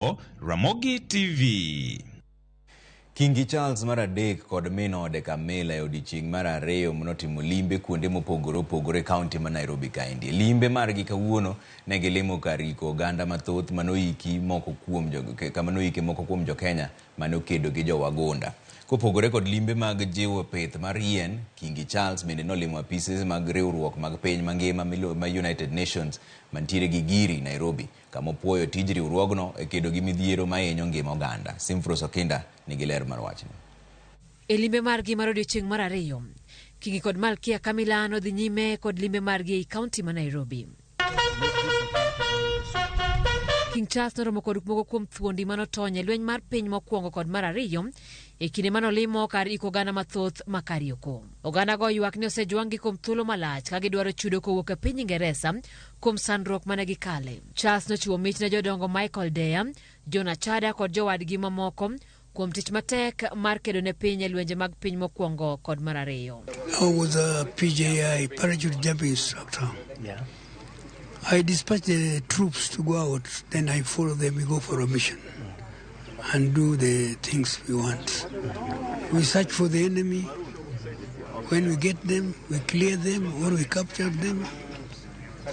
Ramogi TV. Kingi Charles III kod minode Kamela e odiechieng' mar ariyo manotimo limbe kuonde mopogore opogore kaunti ma Nairobi kaendi. Limbe margi kawuono ne gilimo kar iko oganda mathoth manoiki moko kuom jo Kenya manokedo gi jowagunda. Kopogore kod limbe mag jiwo pith mar yien, Kingi Charles bende nolimo apise mag riwruok mag piny mangima ma United Nations mantiere gi Giri, Nairobi, kama opuoyo tij riwruogno e kedo gi midhiero mahinyo ngima oganda. Simfros Okinda nigi ler mar wachno. E limbe margi mar odiechieng' mar ariyo, Kingi kod Malkia Kamila nodhi nyime kod limbe margi ei kaunti ma Nairobi. King Charles noromo kod moko kuom thuondi manotony e lweny mar piny mokwongo kod mar ariyo e kinde manolimo kar iko oganda mathoth ma Karioko. Oganda go ywak ni osejwang'gi kuom thuolo malach ka gidwaro chudo kowuok e piny Ingereza kuom sandruok mane gikale. Charles nochiwo mich ne jodongo Michael Deya, Jonah Chada kod jowadgi mamoko kuom tich matek mar kedo ne piny e lwenje mag piny mokwongo kod mar ariyo. I was a PJI, parachute jumping instructor. Yeah. I dispatch the troops to go out, then I follow them, we go for a mission and do the things we want. We search for the enemy. When we get them, we clear them or we capture them.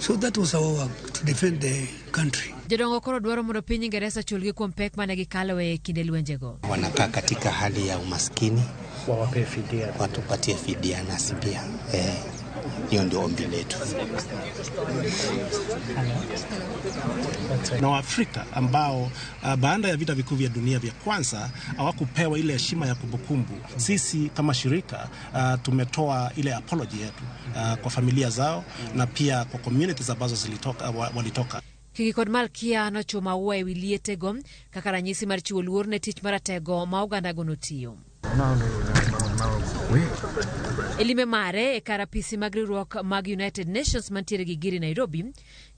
So that was our work, to defend the country. Jodongo koro dwaro mondo piny Ingereza chulgi kuom pek mane gikalo e kinde lwenjego. Wanakaa katika hali ya umaskini, wawape fidia, watupatie fidia nasi pia. Hiyo ndio ombi letu. Na Waafrika ambao baada ya vita vikuu vya dunia vya kwanza hawakupewa ile heshima ya kumbukumbu. Sisi kama shirika tumetoa ile apology yetu kwa familia zao na pia kwa communities ambazo walitoka. Kingi kod Malkia nochoma uwe wilietego kaka ranyisi mar chiwo luor ne tich maratego ma oganda go notiyo. Elime mare e karapisi mag riwruok mag United Nations mantiere gi Giri, Nairobi,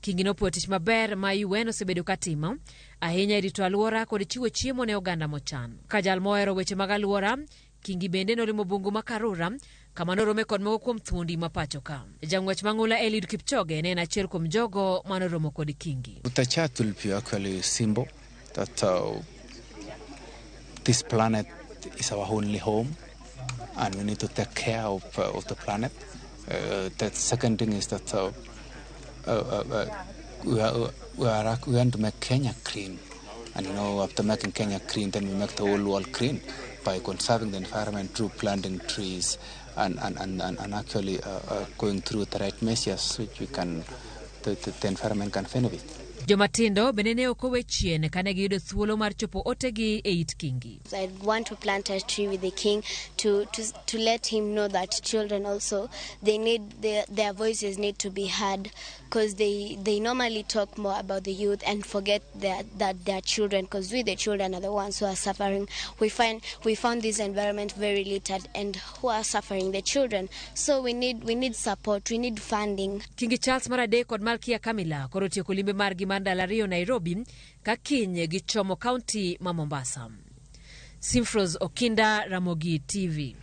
Kingi nopuo tich maber ma UN osebedo katimo ahinya e rito alwora kod chiwo chiemo ne oganda mochan. Ka jal mohero weche mag alwora, Kingi bende nolimo bungu ma Karura kama norome kod moko kuom thuondi ma pacho ka. Jang'wech mang'ula Eliud Kipchoge ne en achiel kuom jogo manoromo kod Kingi. The chart will be actually a symbol that this planet is our only home and we need to take care of the planet. The second thing is that we want to make Kenya clean, and after making Kenya clean, then we make the whole world clean by conserving the environment through planting trees and actually going through the right measures which the environment can benefit. Jomatindo benene okowe chien kane giyudo thuolo mar chopo otegi e it Kingi. I want to plant a tree with the king to let him know that children also, they need their voices need to be heard, because they normally talk more about the youth and forget that they're children, because we the children are the ones who are suffering. We found this environment very littered, and who are suffering? The children. So we need support, we need funding. Kingi Charles III kod Malkia Kamila koro tieko limbe margi mar Rio, Nairobi ka kiny gichomo kaunti ma Mombasa. Simfros Okinda, Ramogi TV.